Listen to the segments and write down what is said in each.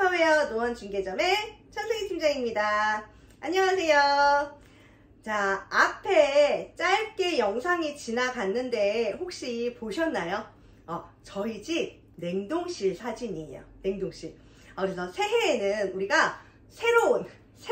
파웨어 노원중개점의 천승희 팀장입니다. 안녕하세요. 자, 앞에 짧게 영상이 지나갔는데 혹시 보셨나요? 저희 집 냉동실 사진이에요. 냉동실. 그래서 새해에는 우리가 새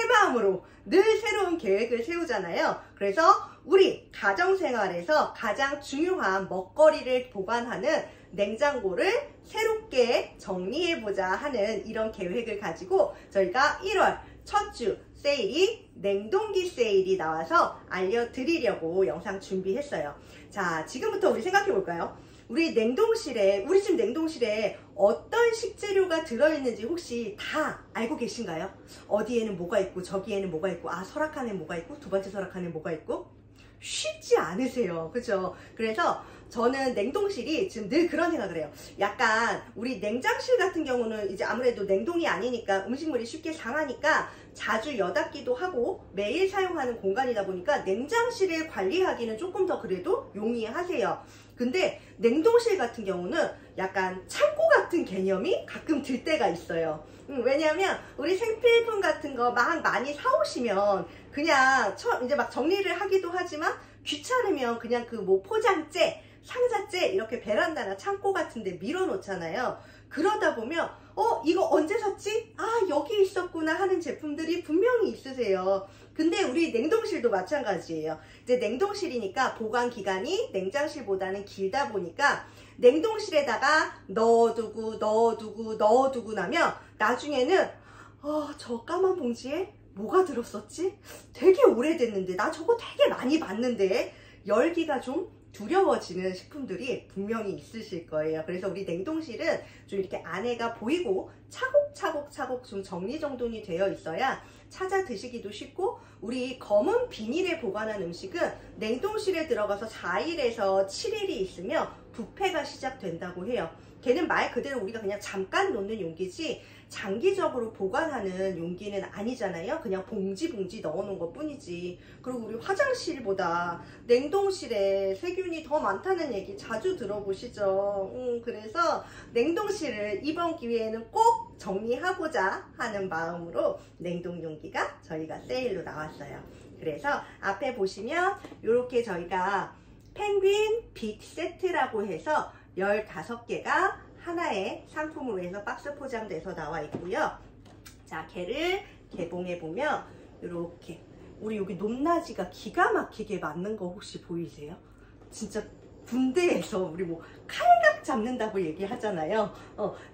마음으로 늘 새로운 계획을 세우잖아요. 그래서 우리 가정생활에서 가장 중요한 먹거리를 보관하는 냉장고를 새롭게 정리해보자 하는 이런 계획을 가지고 저희가 1월 첫 주 세일이 냉동기 세일이 나와서 알려드리려고 영상 준비했어요. 자, 지금부터 우리 생각해 볼까요? 우리 집 냉동실에 어떤 식재료가 들어있는지 혹시 다 알고 계신가요? 어디에는 뭐가 있고 저기에는 뭐가 있고 설악칸에 뭐가 있고 두 번째 설악칸에 뭐가 있고 쉽지 않으세요. 그죠? 그래서 저는 냉동실이 지금 늘 그런 생각을 해요. 약간 우리 냉장실 같은 경우는 이제 아무래도 냉동이 아니니까 음식물이 쉽게 상하니까 자주 여닫기도 하고 매일 사용하는 공간이다 보니까 냉장실을 관리하기는 조금 더 그래도 용이하세요. 근데 냉동실 같은 경우는 약간 창고 같은 개념이 가끔 들 때가 있어요. 왜냐면 우리 생필품 같은 거 막 많이 사오시면 그냥 이제 막 정리를 하기도 하지만 귀찮으면 그냥 그 뭐 포장재, 상자재 이렇게 베란다나 창고 같은 데 밀어 놓잖아요. 그러다 보면 이거 언제 샀지? 여기 있었구나 하는 제품들이 분명히 있으세요. 근데 우리 냉동실도 마찬가지예요. 이제 냉동실이니까 보관 기간이 냉장실보다는 길다 보니까 냉동실에다가 넣어두고 나면 나중에는 저 까만 봉지에 뭐가 들었었지? 되게 오래됐는데 나 저거 되게 많이 봤는데 열기가 좀 두려워지는 식품들이 분명히 있으실 거예요. 그래서 우리 냉동실은 좀 이렇게 안에가 보이고 차곡차곡 좀 정리정돈이 되어 있어야 찾아 드시기도 쉽고, 우리 검은 비닐에 보관한 음식은 냉동실에 들어가서 4일에서 7일이 있으면 부패가 시작된다고 해요. 걔는 말 그대로 우리가 그냥 잠깐 놓는 용기지 장기적으로 보관하는 용기는 아니잖아요. 그냥 봉지 넣어놓은 것 뿐이지. 그리고 우리 화장실보다 냉동실에 세균이 더 많다는 얘기 자주 들어보시죠. 그래서 냉동실을 이번 기회에는 꼭 정리하고자 하는 마음으로 냉동 용기가 저희가 세일로 나왔어요. 그래서 앞에 보시면 이렇게 저희가 펭귄 빅 세트라고 해서 15개가 하나의 상품으로 해서 박스 포장돼서 나와 있고요. 자, 걔를 개봉해 보면 이렇게 우리 여기 높낮이가 기가 막히게 맞는 거 혹시 보이세요? 진짜 군대에서 우리 뭐 칼각 잡는다고 얘기하잖아요.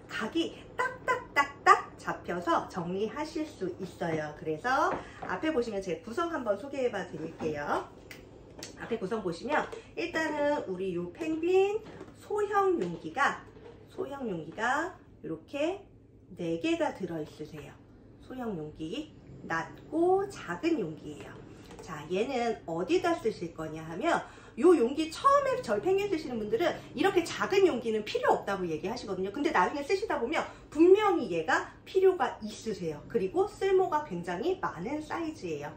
각이 딱딱딱딱 잡혀서 정리하실 수 있어요. 그래서 앞에 보시면 제 구성 한번 소개해 봐 드릴게요. 앞에 구성 보시면 일단은 우리 요 펭귄 소형 용기가 이렇게 4개가 들어있으세요. 소형 용기, 낮고 작은 용기예요. 자, 얘는 어디다 쓰실 거냐 하면 요 용기 처음에 저희 펭귄 쓰시는 분들은 이렇게 작은 용기는 필요 없다고 얘기하시거든요. 근데 나중에 쓰시다 보면 분명히 얘가 필요가 있으세요. 그리고 쓸모가 굉장히 많은 사이즈예요.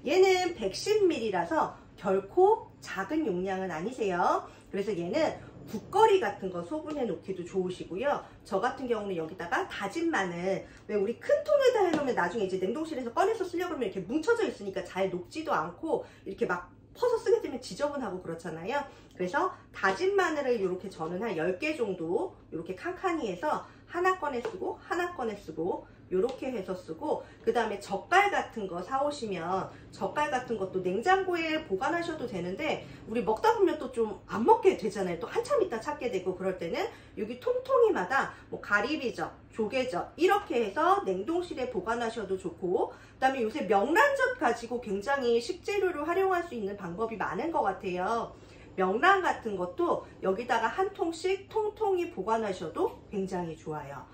얘는 110ml라서 결코 작은 용량은 아니세요. 그래서 얘는 국거리 같은 거 소분해 놓기도 좋으시고요. 저 같은 경우는 여기다가 다진 마늘, 왜 우리 큰 통에다 해놓으면 나중에 이제 냉동실에서 꺼내서 쓰려고 하면 이렇게 뭉쳐져 있으니까 잘 녹지도 않고 이렇게 막 퍼서 쓰게 되면 지저분하고 그렇잖아요. 그래서 다진 마늘을 이렇게 저는 한 10개 정도 이렇게 칸칸이 해서 하나 꺼내 쓰고 이렇게 해서 쓰고, 그 다음에 젓갈 같은 거 사오시면 젓갈 같은 것도 냉장고에 보관하셔도 되는데 우리 먹다 보면 또 좀 안 먹게 되잖아요. 또 한참 있다 찾게 되고 그럴 때는 여기 통통이마다 뭐 가리비젓, 조개젓 이렇게 해서 냉동실에 보관하셔도 좋고, 그 다음에 요새 명란젓 가지고 굉장히 식재료를 활용할 수 있는 방법이 많은 것 같아요. 명란 같은 것도 여기다가 한 통씩 통통이 보관하셔도 굉장히 좋아요.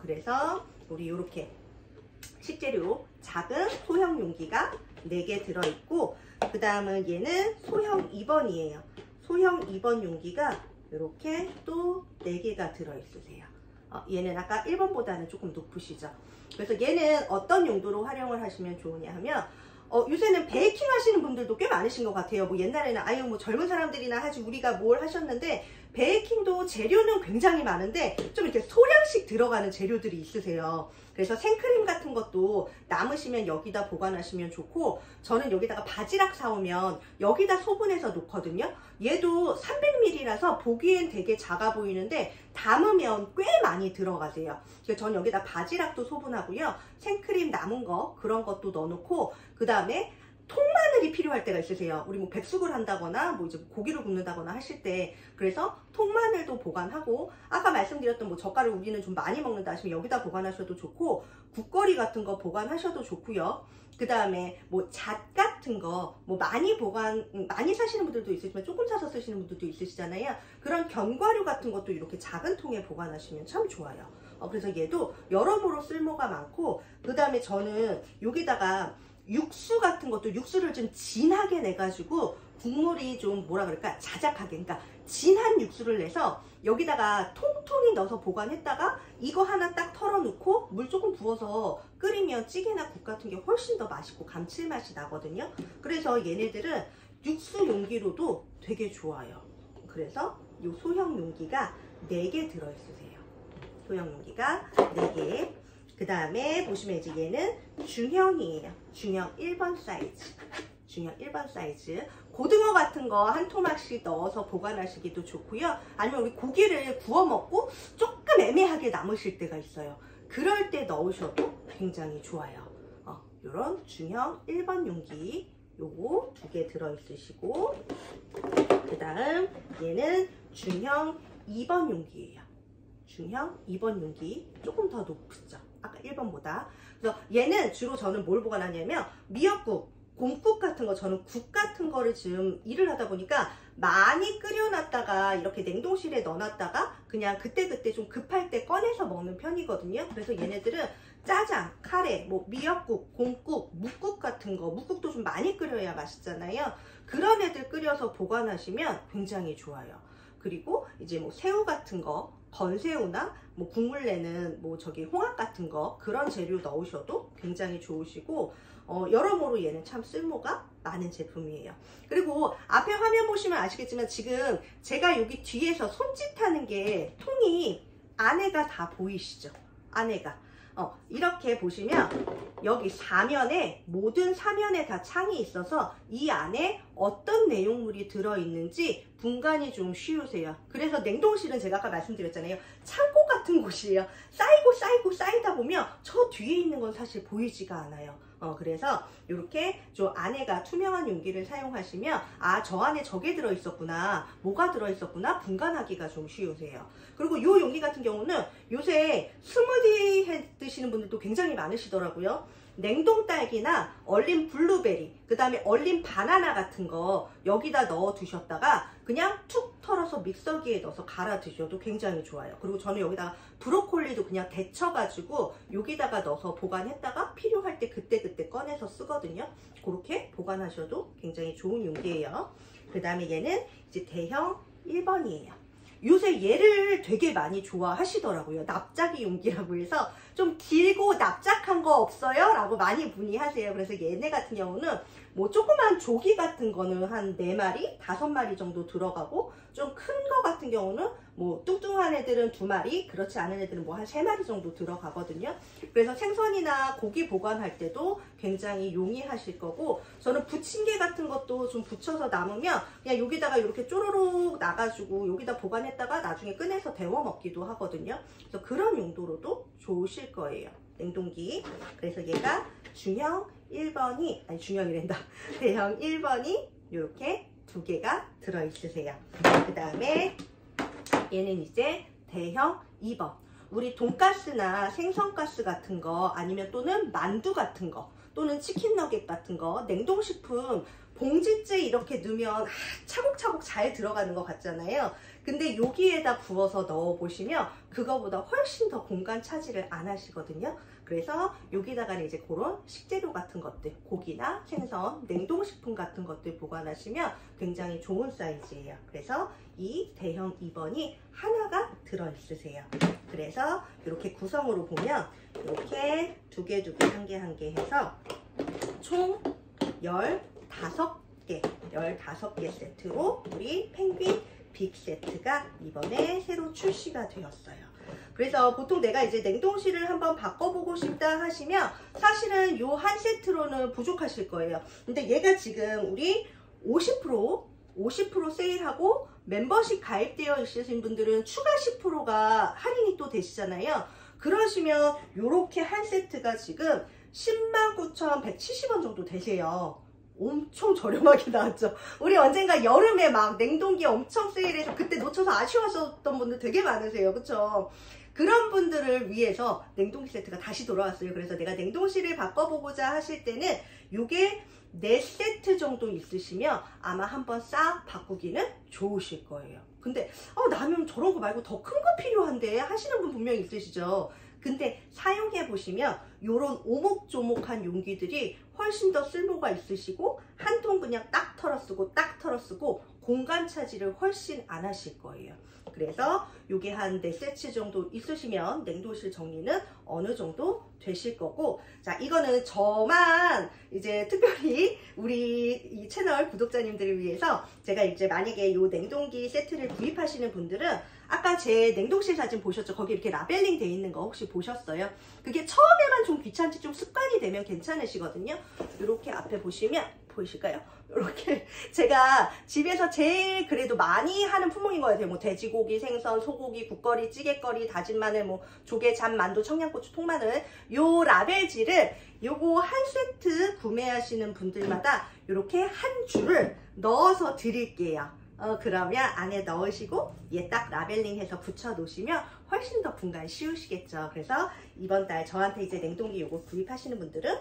그래서 우리 이렇게 식재료 작은 소형 용기가 4개 들어있고, 그 다음은 얘는 소형 2번이에요. 소형 2번 용기가 이렇게 또 4개가 들어있으세요. 얘는 아까 1번보다는 조금 높으시죠. 그래서 얘는 어떤 용도로 활용을 하시면 좋으냐 하면 요새는 베이킹 하시는 분들도 꽤 많으신 것 같아요. 뭐 옛날에는 뭐 젊은 사람들이나 하지 우리가 뭘 하셨는데 베이킹도 재료는 굉장히 많은데 좀 이렇게 소량씩 들어가는 재료들이 있으세요. 그래서 생크림 같은 것도 남으시면 여기다 보관하시면 좋고, 저는 여기다가 바지락 사오면 여기다 소분해서 놓거든요. 얘도 300ml라서 보기엔 되게 작아 보이는데 담으면 꽤 많이 들어가세요. 그래서 저는 여기다 바지락도 소분하고요, 생크림 남은 거 그런 것도 넣어놓고, 그 다음에 통마늘이 필요할 때가 있으세요. 우리 뭐 백숙을 한다거나 뭐 이제 고기를 굽는다거나 하실 때, 그래서 통마늘도 보관하고, 아까 말씀드렸던 뭐 젓갈을 우리는 좀 많이 먹는다 하시면 여기다 보관하셔도 좋고, 국거리 같은 거 보관하셔도 좋고요. 그 다음에 뭐 잣 같은 거 뭐 많이 사시는 분들도 있으시지만 조금 사서 쓰시는 분들도 있으시잖아요. 그런 견과류 같은 것도 이렇게 작은 통에 보관하시면 참 좋아요. 그래서 얘도 여러모로 쓸모가 많고, 그 다음에 저는 여기다가 육수 같은 것도, 육수를 좀 진하게 내가지고 국물이 좀 뭐라 그럴까, 자작하게, 그러니까 진한 육수를 내서 여기다가 통통이 넣어서 보관했다가 이거 하나 딱 털어놓고 물 조금 부어서 끓이면 찌개나 국 같은 게 훨씬 더 맛있고 감칠맛이 나거든요. 그래서 얘네들은 육수 용기로도 되게 좋아요. 그래서 이 소형 용기가 4개 들어있으세요. 소형 용기가 4개. 그 다음에 보시면 이제 얘는 중형이에요. 중형 1번 사이즈. 중형 1번 사이즈. 고등어 같은 거 한 토막씩 넣어서 보관하시기도 좋고요. 아니면 우리 고기를 구워 먹고 조금 애매하게 남으실 때가 있어요. 그럴 때 넣으셔도 굉장히 좋아요. 요런 중형 1번 용기 요거 2개 들어있으시고, 그 다음 얘는 중형 2번 용기예요. 중형 2번 용기 조금 더 높죠, 아까 1번보다. 그래서 얘는 주로 저는 뭘 보관하냐면 미역국, 곰국 같은 거, 저는 국 같은 거를 지금 일을 하다 보니까 많이 끓여놨다가 이렇게 냉동실에 넣어놨다가 그냥 그때그때 좀 급할 때 꺼내서 먹는 편이거든요. 그래서 얘네들은 짜장, 카레, 뭐 미역국, 곰국, 묵국 같은 거, 묵국도 좀 많이 끓여야 맛있잖아요. 그런 애들 끓여서 보관하시면 굉장히 좋아요. 그리고 이제 뭐 새우 같은 거, 건새우나 뭐 국물 내는 뭐 저기 홍합 같은 거, 그런 재료 넣으셔도 굉장히 좋으시고, 여러모로 얘는 참 쓸모가 많은 제품이에요. 그리고 앞에 화면 보시면 아시겠지만 지금 제가 여기 뒤에서 손짓하는 게 통이 안에가 다 보이시죠? 안에가. 이렇게 보시면 여기 사면에, 모든 사면에 다 창이 있어서 이 안에 어떤 내용물이 들어있는지 분간이 좀 쉬우세요. 그래서 냉동실은 제가 아까 말씀드렸잖아요, 창고 같은 곳이에요. 쌓이고 쌓이다 보면 저 뒤에 있는 건 사실 보이지가 않아요. 그래서 이렇게 좀 안에가 투명한 용기를 사용하시면, 아, 저 안에 저게 들어있었구나, 뭐가 들어있었구나, 분간하기가 좀 쉬우세요. 그리고 이 용기 같은 경우는 요새 스무디 해 드시는 분들도 굉장히 많으시더라고요. 냉동 딸기나 얼린 블루베리, 그 다음에 얼린 바나나 같은 거 여기다 넣어 두셨다가 그냥 툭 털어서 믹서기에 넣어서 갈아 드셔도 굉장히 좋아요. 그리고 저는 여기다가 브로콜리도 그냥 데쳐가지고 여기다가 넣어서 보관했다가 필요할 때 그때그때 꺼내서 쓰거든요. 그렇게 보관하셔도 굉장히 좋은 용기예요. 그 다음에 얘는 이제 대형 1번이에요. 요새 얘를 되게 많이 좋아하시더라고요. 납작이 용기라고 해서 좀 길고 납작한 거 없어요? 라고 많이 문의하세요. 그래서 얘네 같은 경우는 뭐 조그만 조기 같은 거는 한 4마리, 5마리 정도 들어가고, 좀 큰 거 같은 경우는 뭐 뚱뚱한 애들은 2마리, 그렇지 않은 애들은 뭐 한 3마리 정도 들어가거든요. 그래서 생선이나 고기 보관할 때도 굉장히 용이하실 거고, 저는 부침개 같은 것도 좀 부쳐서 남으면 그냥 여기다가 이렇게 쪼로록 놔가지고 여기다 보관했다가 나중에 꺼내서 데워 먹기도 하거든요. 그래서 그런 용도로도 좋으실 거예요, 냉동기. 그래서 얘가 중형 1번이, 아니 중형이란다, 대형 1번이 이렇게 2개가 들어있으세요. 그 다음에 얘는 이제 대형 2번. 우리 돈가스나 생선가스 같은 거, 아니면 또는 만두 같은 거, 또는 치킨 너겟 같은 거, 냉동식품 봉지째 이렇게 넣으면 차곡차곡 잘 들어가는 것 같잖아요. 근데 여기에다 부어서 넣어 보시면 그거보다 훨씬 더 공간 차지를 안 하시거든요. 그래서 여기다가 이제 그런 식재료 같은 것들, 고기나 생선, 냉동식품 같은 것들 보관하시면 굉장히 좋은 사이즈예요. 그래서 이 대형 2번이 하나가 들어있으세요. 그래서 이렇게 구성으로 보면 이렇게 2개, 1개 해서 총 15개 세트로 우리 펭귄 빅세트가 이번에 새로 출시가 되었어요. 그래서 보통 내가 이제 냉동실을 한번 바꿔보고 싶다 하시면 사실은 요 한 세트로는 부족하실 거예요. 근데 얘가 지금 우리 50% 세일하고 membership 가입되어 있으신 분들은 추가 10%가 할인이 또 되시잖아요. 그러시면 요렇게 한 세트가 지금 109,170원 정도 되세요. 엄청 저렴하게 나왔죠. 우리 언젠가 여름에 막 냉동기 엄청 세일해서 그때 놓쳐서 아쉬웠었던 분들 되게 많으세요. 그쵸? 그런 분들을 위해서 냉동기 세트가 다시 돌아왔어요. 그래서 내가 냉동실을 바꿔보고자 하실 때는 요게 4세트 정도 있으시면 아마 한번 싹 바꾸기는 좋으실 거예요. 근데 나는 저런 거 말고 더 큰 거 필요한데 하시는 분 분명히 있으시죠. 근데 사용해 보시면 요런 오목조목한 용기들이 훨씬 더 쓸모가 있으시고 한 통 그냥 딱 털어 쓰고 공간 차지를 훨씬 안 하실 거예요. 그래서 요게 한 4세트 정도 있으시면 냉동실 정리는 어느 정도 되실 거고, 자, 이거는 저만 이제 특별히 우리 이 채널 구독자님들을 위해서 제가 이제 만약에 요 냉동기 세트를 구입하시는 분들은 아까 제 냉동실 사진 보셨죠? 거기 이렇게 라벨링 돼 있는 거 혹시 보셨어요? 그게 처음에만 좀 귀찮지 좀 습관이 되면 괜찮으시거든요. 이렇게 앞에 보시면 보이실까요? 이렇게 제가 집에서 제일 그래도 많이 하는 품목인 것 같아요. 뭐 돼지고기, 생선, 소고기, 국거리, 찌개거리, 다진 마늘, 뭐 조개, 잠, 만두, 청양고추, 통마늘, 요 라벨지를 요거 한 세트 구매하시는 분들마다 이렇게 한 줄을 넣어서 드릴게요. 그러면 안에 넣으시고 얘 딱 라벨링해서 붙여 놓으시면 훨씬 더 분간 쉬우시겠죠. 그래서 이번 달 저한테 이제 냉동기 요거 구입하시는 분들은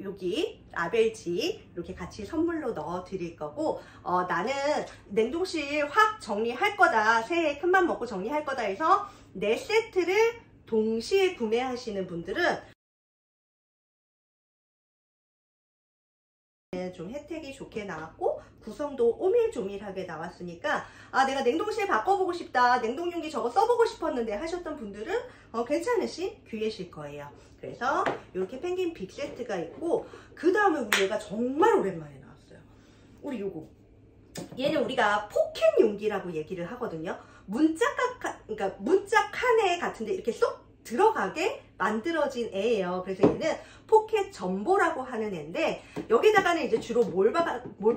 여기 라벨지 이렇게 같이 선물로 넣어 드릴 거고, 나는 냉동실 확 정리할 거다, 새해 큰맘 먹고 정리할 거다 해서 4세트를 동시에 구매하시는 분들은 좀 혜택이 좋게 나왔고 구성도 오밀조밀하게 나왔으니까 내가 냉동실 바꿔보고 싶다, 냉동용기 저거 써보고 싶었는데 하셨던 분들은 괜찮으신 기회실 거예요. 그래서 이렇게 펭귄 빅세트가 있고, 그 다음에 우리 얘가 정말 오랜만에 나왔어요. 우리 요거 얘는 우리가 포켓 용기라고 얘기를 하거든요. 그러니까 문짝 칸에 같은데 이렇게 쏙 들어가게 만들어진 애예요. 그래서 얘는 포켓 전보라고 하는 애인데, 여기다가는 이제 주로 뭘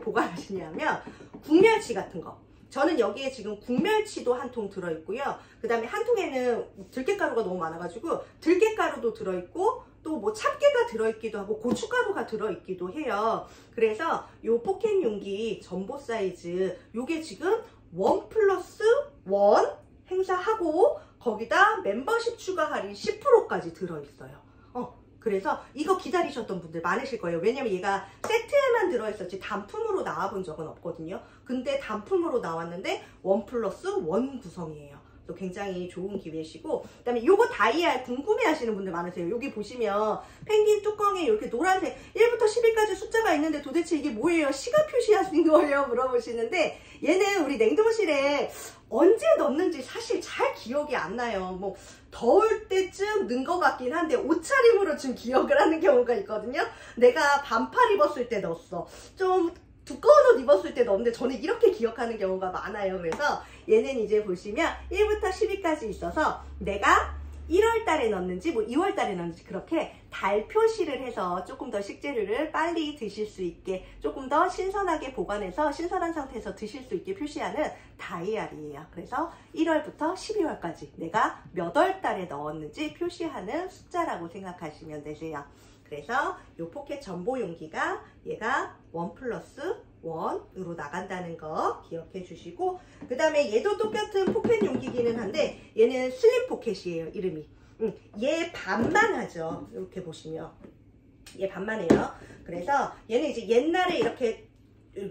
보관하시냐면 국멸치 같은 거. 저는 여기에 지금 국멸치도 한 통 들어있고요. 그 다음에 한 통에는 들깨가루가 너무 많아가지고 들깨가루도 들어있고 또 뭐 참깨가 들어있기도 하고 고춧가루가 들어있기도 해요. 그래서 요 포켓 용기 전보 사이즈 요게 지금 1+1 행사하고 거기다 멤버십 추가 할인 10%까지 들어있어요. 그래서 이거 기다리셨던 분들 많으실 거예요. 왜냐면 얘가 세트에만 들어있었지 단품으로 나와본 적은 없거든요. 근데 단품으로 나왔는데 1+1 구성이에요. 또 굉장히 좋은 기회시고, 그 다음에 요거 다이아 궁금해 하시는 분들 많으세요. 여기 보시면 펭귄 뚜껑에 이렇게 노란색 1부터 10일까지 숫자가 있는데 도대체 이게 뭐예요? 시간 표시하신 거예요? 물어보시는데, 얘는 우리 냉동실에 언제 넣는지 사실 잘 기억이 안 나요. 뭐 더울 때쯤 넣은 것 같긴 한데 옷차림으로 좀 기억을 하는 경우가 있거든요. 내가 반팔 입었을 때 넣었어, 좀 두꺼운 옷 입었을 때 넣었는데 저는 이렇게 기억하는 경우가 많아요. 그래서 얘는 이제 보시면 1부터 10위까지 있어서 내가 1월 달에 넣었는지 뭐 2월 달에 넣었는지 그렇게 달 표시를 해서 조금 더 식재료를 빨리 드실 수 있게, 조금 더 신선하게 보관해서 신선한 상태에서 드실 수 있게 표시하는 다이아리예요. 그래서 1월부터 12월까지 내가 몇 월 달에 넣었는지 표시하는 숫자라고 생각하시면 되세요. 그래서 이 포켓 전보 용기가 얘가 1+1으로 나간다는 거 기억해 주시고, 그 다음에 얘도 똑같은 포켓 용기기는 한데 얘는 슬림 포켓이에요. 이름이 얘 반만 하죠. 이렇게 보시면 얘 반만 해요. 그래서 얘는 이제 옛날에 이렇게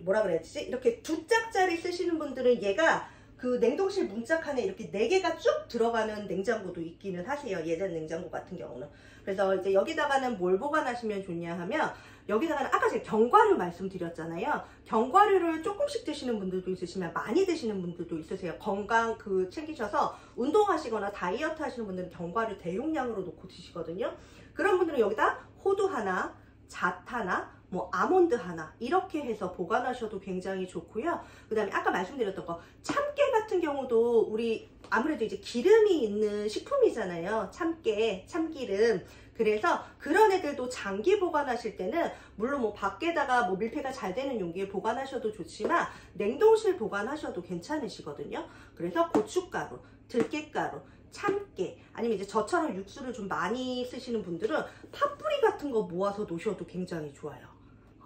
뭐라 그래야지, 이렇게 2짝짜리 쓰시는 분들은 얘가 그 냉동실 문짝칸에 이렇게 4개가 쭉 들어가는 냉장고도 있기는 하세요. 예전 냉장고 같은 경우는. 그래서 이제 여기다가는 뭘 보관하시면 좋냐 하면, 여기다가는 아까 제가 견과류 말씀드렸잖아요. 견과류를 조금씩 드시는 분들도 있으시면 많이 드시는 분들도 있으세요. 건강 챙기셔서 운동하시거나 다이어트 하시는 분들은 견과류 대용량으로 놓고 드시거든요. 그런 분들은 여기다 호두 하나, 잣 하나, 뭐 아몬드 하나 이렇게 해서 보관하셔도 굉장히 좋고요. 그 다음에 아까 말씀드렸던 거 참깨 같은 경우도 우리 아무래도 이제 기름이 있는 식품이잖아요. 참깨, 참기름. 그래서 그런 애들도 장기 보관하실 때는 물론 뭐 밖에다가 뭐 밀폐가 잘 되는 용기에 보관하셔도 좋지만 냉동실 보관하셔도 괜찮으시거든요. 그래서 고춧가루, 들깨가루, 참깨, 아니면 이제 저처럼 육수를 좀 많이 쓰시는 분들은 파뿌리 같은 거 모아서 놓으셔도 굉장히 좋아요.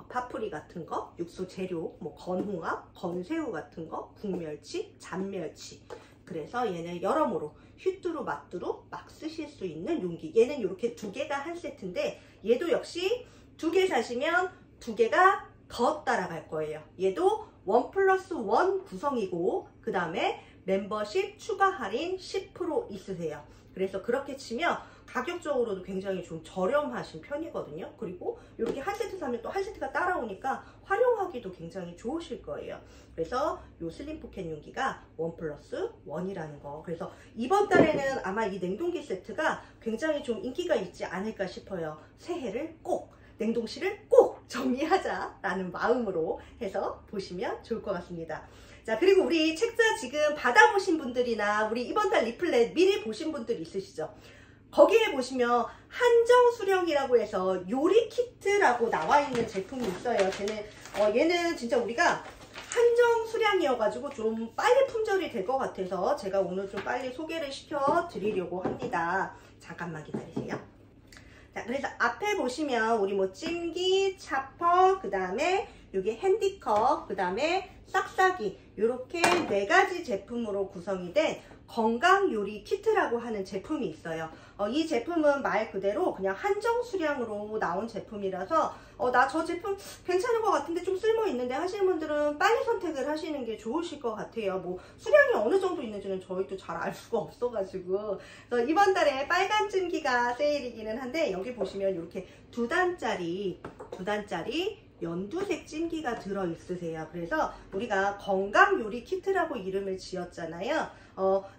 파뿌리 같은 거, 육수 재료, 뭐 건홍합, 건새우 같은 거, 국멸치, 잡멸치. 그래서 얘는 여러모로 휘뚜루 마뚜루 막 쓰실 수 있는 용기. 얘는 이렇게 두 개가 한 세트인데 얘도 역시 두 개 사시면 두 개가 더 따라갈 거예요. 얘도 1+1 구성이고 그 다음에 멤버십 추가 할인 10% 있으세요. 그래서 그렇게 치면 가격적으로도 굉장히 좀 저렴하신 편이거든요. 그리고 이렇게 한 세트 사면 또 한 세트가 따라오니까 활용하기도 굉장히 좋으실 거예요. 그래서 이 슬림 포켓 용기가 1+1이라는 거. 그래서 이번 달에는 아마 이 냉동기 세트가 굉장히 좀 인기가 있지 않을까 싶어요. 새해를 꼭 냉동실을 꼭 정리하자라는 마음으로 해서 보시면 좋을 것 같습니다. 자, 그리고 우리 책자 지금 받아보신 분들이나 우리 이번 달 리플렛 미리 보신 분들 있으시죠? 거기에 보시면 한정수령이라고 해서 요리 키트라고 나와 있는 제품이 있어요. 얘는 진짜 우리가 한정수량이어가지고 좀 빨리 품절이 될 것 같아서 제가 오늘 좀 빨리 소개를 시켜 드리려고 합니다. 잠깐만 기다리세요. 자, 그래서 앞에 보시면 우리 뭐 찜기, 차퍼, 그 다음에 여기 핸디컵, 그 다음에 싹싹이 이렇게 4가지 제품으로 구성이 된 건강 요리 키트라고 하는 제품이 있어요. 이 제품은 말 그대로 그냥 한정 수량으로 나온 제품이라서 나 저 제품 괜찮은 것 같은데 좀 쓸모 있는데 하시는 분들은 빨리 선택을 하시는 게 좋으실 것 같아요. 뭐 수량이 어느 정도 있는지는 저희도 잘 알 수가 없어가지고. 그래서 이번 달에 빨간 찜기가 세일이기는 한데 여기 보시면 이렇게 2단짜리 연두색 찜기가 들어있으세요. 그래서 우리가 건강 요리 키트라고 이름을 지었잖아요.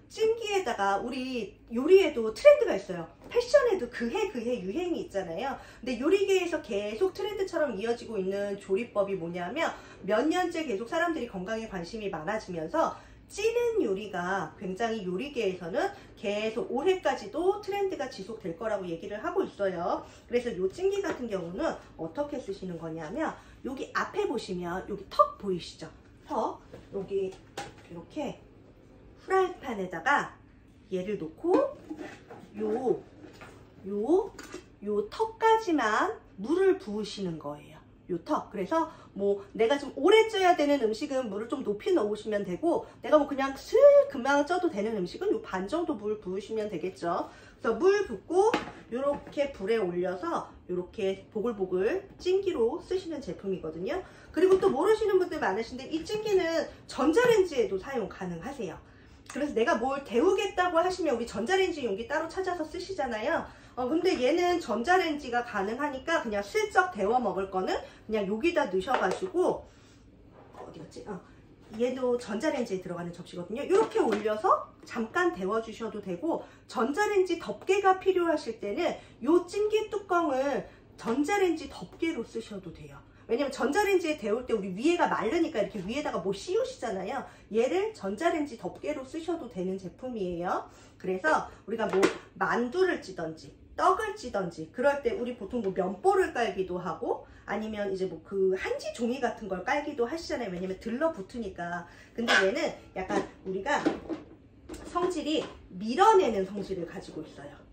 찜기에다가 우리 요리에도 트렌드가 있어요. 패션에도 그해 유행이 있잖아요. 근데 요리계에서 계속 트렌드처럼 이어지고 있는 조리법이 뭐냐면 몇 년째 계속 사람들이 건강에 관심이 많아지면서 찌는 요리가 굉장히 요리계에서는 계속 올해까지도 트렌드가 지속될 거라고 얘기를 하고 있어요. 그래서 이 찜기 같은 경우는 어떻게 쓰시는 거냐면 여기 앞에 보시면 여기 턱 보이시죠? 턱 여기 이렇게 프라이팬에다가 얘를 놓고 요 턱까지만 물을 부으시는 거예요. 요 턱. 그래서 뭐 내가 좀 오래 쪄야 되는 음식은 물을 좀 높이 넣으시면 되고 내가 뭐 그냥 슬 금방 쪄도 되는 음식은 요 반 정도 물 부으시면 되겠죠. 그래서 물 붓고 요렇게 불에 올려서 요렇게 보글보글 찜기로 쓰시는 제품이거든요. 그리고 또 모르시는 분들 많으신데 이 찜기는 전자레인지에도 사용 가능하세요. 그래서 내가 뭘 데우겠다고 하시면 우리 전자레인지 용기 따로 찾아서 쓰시잖아요. 근데 얘는 전자레인지가 가능하니까 그냥 슬쩍 데워 먹을 거는 그냥 여기다 넣으셔가지고 어디갔지? 얘도 전자레인지에 들어가는 접시거든요. 이렇게 올려서 잠깐 데워주셔도 되고 전자레인지 덮개가 필요하실 때는 이 찜기 뚜껑을 전자레인지 덮개로 쓰셔도 돼요. 왜냐면 전자레인지에 데울 때 우리 위에가 마르니까 이렇게 위에다가 뭐 씌우시잖아요. 얘를 전자레인지 덮개로 쓰셔도 되는 제품이에요. 그래서 우리가 뭐 만두를 찌던지 떡을 찌던지 그럴 때 우리 보통 뭐 면보를 깔기도 하고 아니면 이제 뭐 그 한지 종이 같은 걸 깔기도 하시잖아요. 왜냐면 들러붙으니까. 근데 얘는 약간 우리가 성질이 밀어내는 성질을 가지고 있어요.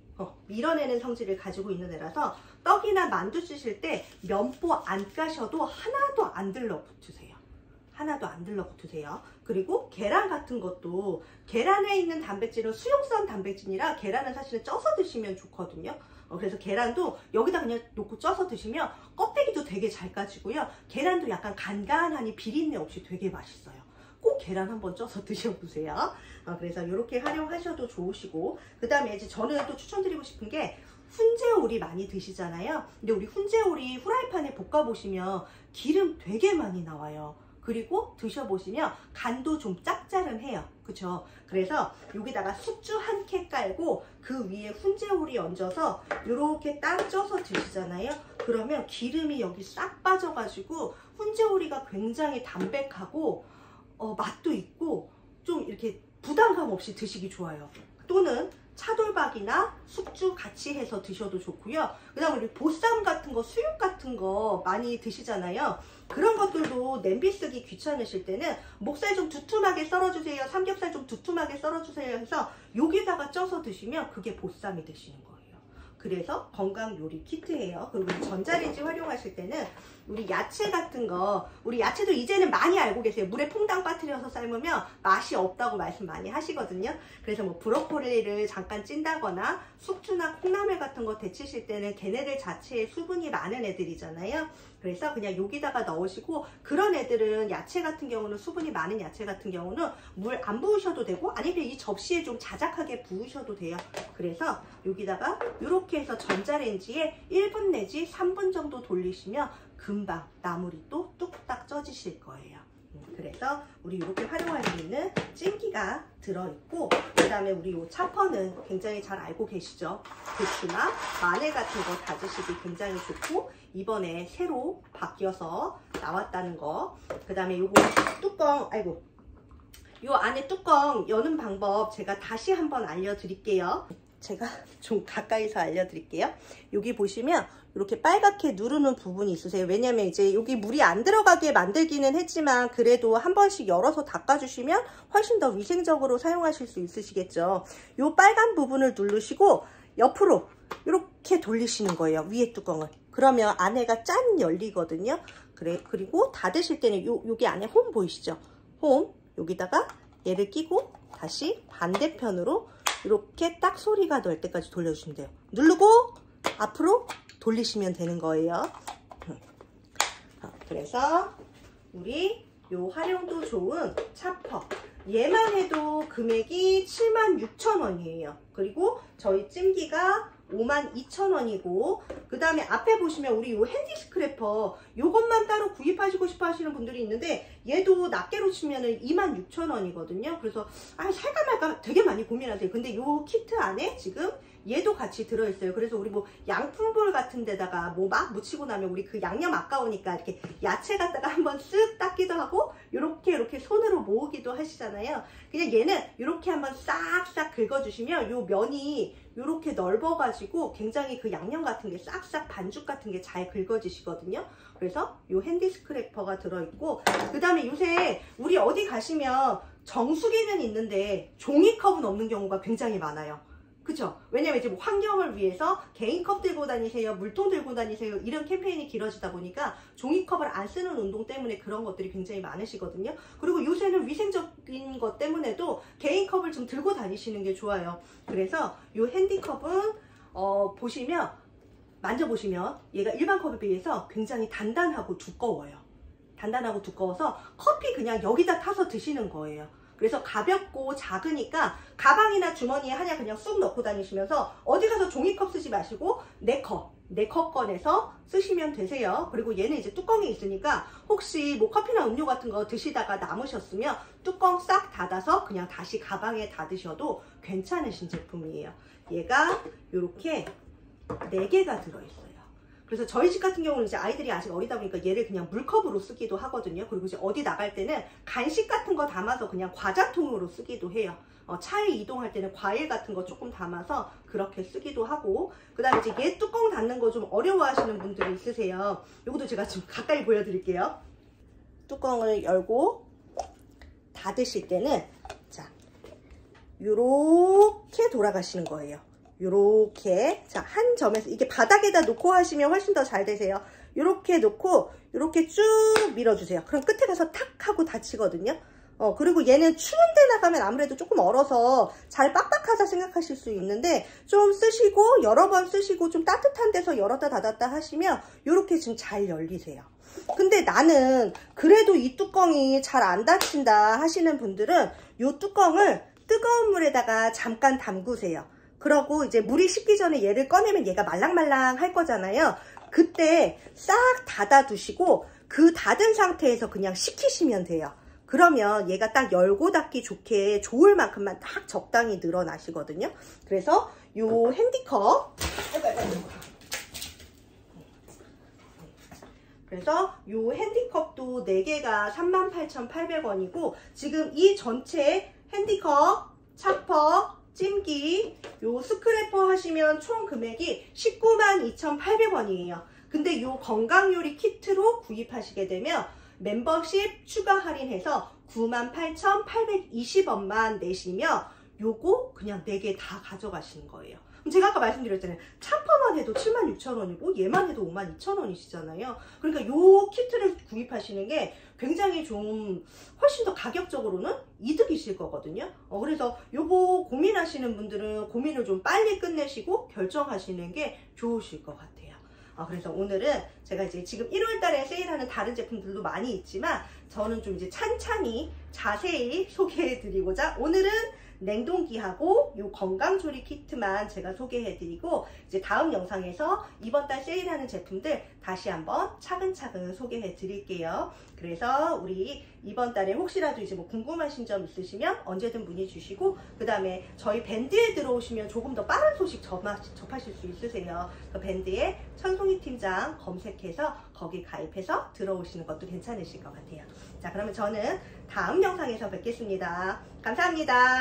밀어내는 성질을 가지고 있는 애라서 떡이나 만두 찌실 때 면보 안 까셔도 하나도 안 들러붙으세요. 하나도 안 들러붙으세요. 그리고 계란 같은 것도 계란에 있는 단백질은 수용성 단백질이라 계란은 사실은 쪄서 드시면 좋거든요. 그래서 계란도 여기다 그냥 놓고 쪄서 드시면 껍데기도 되게 잘 까지고요. 계란도 약간 간간하니 비린내 없이 되게 맛있어요. 꼭 계란 한번 쪄서 드셔보세요. 그래서 이렇게 활용하셔도 좋으시고 그 다음에 이제 저는 또 추천드리고 싶은 게 훈제오리 많이 드시잖아요. 근데 우리 훈제오리 후라이팬에 볶아보시면 기름 되게 많이 나와요. 그리고 드셔보시면 간도 좀 짭짤해요. 그쵸? 그래서 여기다가 숙주 한 캐 깔고 그 위에 훈제오리 얹어서 이렇게 딱 쪄서 드시잖아요. 그러면 기름이 여기 싹 빠져가지고 훈제오리가 굉장히 담백하고 맛도 있고 좀 이렇게 부담감 없이 드시기 좋아요. 또는 차돌박이나 숙주 같이 해서 드셔도 좋고요. 그 다음에 우리 보쌈 같은 거, 수육 같은 거 많이 드시잖아요. 그런 것들도 냄비 쓰기 귀찮으실 때는 목살 좀 두툼하게 썰어주세요, 삼겹살 좀 두툼하게 썰어주세요 해서 여기다가 쪄서 드시면 그게 보쌈이 되시는 거예요. 그래서 건강 요리 키트예요. 그리고 전자레인지 활용하실 때는 우리 야채 같은 거, 우리 야채도 이제는 많이 알고 계세요. 물에 퐁당 빠뜨려서 삶으면 맛이 없다고 말씀 많이 하시거든요. 그래서 뭐 브로콜리를 잠깐 찐다거나 숙주나 콩나물 같은 거 데치실 때는 걔네들 자체에 수분이 많은 애들이잖아요. 그래서 그냥 여기다가 넣으시고, 그런 애들은 야채 같은 경우는, 수분이 많은 야채 같은 경우는 물 안 부으셔도 되고 아니면 이 접시에 좀 자작하게 부으셔도 돼요. 그래서 여기다가 이렇게 해서 전자레인지에 1분 내지 3분 정도 돌리시면 금방 나물이 또 뚝딱 쪄지실 거예요. 그래서 우리 이렇게 활용할 수 있는 찜기가 들어있고, 그 다음에 우리 이 차퍼는 굉장히 잘 알고 계시죠? 고추나 마늘 같은 거 다지시기 굉장히 좋고, 이번에 새로 바뀌어서 나왔다는 거. 그 다음에 요거 뚜껑, 아이고, 요 안에 뚜껑 여는 방법 제가 다시 한번 알려드릴게요. 제가 좀 가까이서 알려드릴게요. 여기 보시면 이렇게 빨갛게 누르는 부분이 있으세요. 왜냐면 이제 여기 물이 안 들어가게 만들기는 했지만 그래도 한 번씩 열어서 닦아주시면 훨씬 더 위생적으로 사용하실 수 있으시겠죠. 요 빨간 부분을 누르시고 옆으로 이렇게 돌리시는 거예요. 위에 뚜껑을. 그러면 안에가 짠 열리거든요. 그리고 닫으실 때는 여기 안에 홈 보이시죠? 홈 여기다가 얘를 끼고 다시 반대편으로 이렇게 딱 소리가 날 때까지 돌려주시면 돼요. 누르고 앞으로 돌리시면 되는 거예요. 그래서 우리 요 활용도 좋은 차퍼, 얘만 해도 금액이 76,000원이에요. 그리고 저희 찜기가 52,000원이고, 그 다음에 앞에 보시면 우리 요 핸디 스크래퍼, 요것만 따로 구입하시고 싶어 하시는 분들이 있는데 얘도 낱개로 치면은 26,000원이거든요. 그래서 살까 말까 되게 많이 고민하세요. 근데 요 키트 안에 지금 얘도 같이 들어있어요. 그래서 우리 뭐 양푼볼 같은 데다가 뭐 막 묻히고 나면 우리 그 양념 아까우니까 이렇게 야채 갖다가 한번 쓱 닦기도 하고 이렇게 손으로 모으기도 하시잖아요. 그냥 얘는 이렇게 한번 싹싹 긁어주시면 요 면이 이렇게 넓어가지고 굉장히 그 양념 같은 게 싹싹 반죽 같은 게 잘 긁어지시거든요. 그래서 요 핸디 스크래퍼가 들어있고, 그 다음에 요새 우리 어디 가시면 정수기는 있는데 종이컵은 없는 경우가 굉장히 많아요. 그쵸? 왜냐면 이제 뭐 환경을 위해서 개인컵 들고 다니세요, 물통 들고 다니세요, 이런 캠페인이 길어지다 보니까 종이컵을 안 쓰는 운동 때문에 그런 것들이 굉장히 많으시거든요. 그리고 요새는 위생적인 것 때문에도 개인컵을 좀 들고 다니시는 게 좋아요. 그래서 요 핸디컵은 보시면, 만져보시면 얘가 일반 컵에 비해서 굉장히 단단하고 두꺼워요. 단단하고 두꺼워서 커피 그냥 여기다 타서 드시는 거예요. 그래서 가볍고 작으니까 가방이나 주머니에 하나 그냥 쑥 넣고 다니시면서 어디 가서 종이컵 쓰지 마시고 내 컵 꺼내서 쓰시면 되세요. 그리고 얘는 이제 뚜껑이 있으니까 혹시 뭐 커피나 음료 같은 거 드시다가 남으셨으면 뚜껑 싹 닫아서 그냥 다시 가방에 닫으셔도 괜찮으신 제품이에요. 얘가 이렇게 4개가 들어있어요. 그래서 저희 집 같은 경우는 이제 아이들이 아직 어리다 보니까 얘를 그냥 물컵으로 쓰기도 하거든요. 그리고 이제 어디 나갈 때는 간식 같은 거 담아서 그냥 과자통으로 쓰기도 해요. 차에 이동할 때는 과일 같은 거 조금 담아서 그렇게 쓰기도 하고, 그 다음에 이제 얘 뚜껑 닫는 거 좀 어려워하시는 분들이 있으세요. 이것도 제가 좀 가까이 보여드릴게요. 뚜껑을 열고 닫으실 때는 자, 요렇게 돌아가시는 거예요. 요렇게, 자, 한 점에서 이게 바닥에다 놓고 하시면 훨씬 더 잘 되세요. 요렇게 놓고 요렇게 쭉 밀어주세요. 그럼 끝에 가서 탁 하고 닫히거든요. 그리고 얘는 추운 데 나가면 아무래도 조금 얼어서 잘 빡빡하다 생각하실 수 있는데, 좀 쓰시고 여러 번 쓰시고 좀 따뜻한 데서 열었다 닫았다 하시면 요렇게 지금 잘 열리세요. 근데 나는 그래도 이 뚜껑이 잘 안 닫힌다 하시는 분들은 요 뚜껑을 뜨거운 물에다가 잠깐 담그세요. 그러고 이제 물이 식기 전에 얘를 꺼내면 얘가 말랑말랑 할 거잖아요. 그때 싹 닫아 두시고 그 닫은 상태에서 그냥 식히시면 돼요. 그러면 얘가 딱 열고 닫기 좋게 좋을 만큼만 딱 적당히 늘어나시거든요. 그래서 요 핸디컵, 그래서 요 핸디컵도 4개가 38,800원이고 지금 이 전체 핸디컵, 차퍼, 찜기, 요 스크래퍼 하시면 총 금액이 192,800원이에요. 근데 요 건강요리 키트로 구입하시게 되면 멤버십 추가 할인해서 98,820원만 내시면 요거 그냥 4개 다 가져가시는 거예요. 그럼 제가 아까 말씀드렸잖아요. 차퍼만 해도 76,000원이고 얘만 해도 52,000원이시잖아요. 그러니까 요 키트를 구입하시는 게 굉장히 좀 훨씬 더 가격적으로는 이득이실 거거든요. 그래서 요거 고민하시는 분들은 고민을 좀 빨리 끝내시고 결정하시는 게 좋으실 것 같아요. 그래서 오늘은 제가 이제 지금 1월달에 세일하는 다른 제품들도 많이 있지만 저는 좀 이제 찬찬히 자세히 소개해드리고자 오늘은 냉동기하고 요 건강조리 키트만 제가 소개해드리고 이제 다음 영상에서 이번 달 세일하는 제품들 다시 한번 차근차근 소개해드릴게요. 그래서 우리 이번 달에 혹시라도 이제 뭐 궁금하신 점 있으시면 언제든 문의 주시고 그 다음에 저희 밴드에 들어오시면 조금 더 빠른 소식 접하실 수 있으세요. 그 밴드에 천송이 팀장 검색해서 거기 가입해서 들어오시는 것도 괜찮으실 것 같아요. 자, 그러면 저는 다음 영상에서 뵙겠습니다. 감사합니다.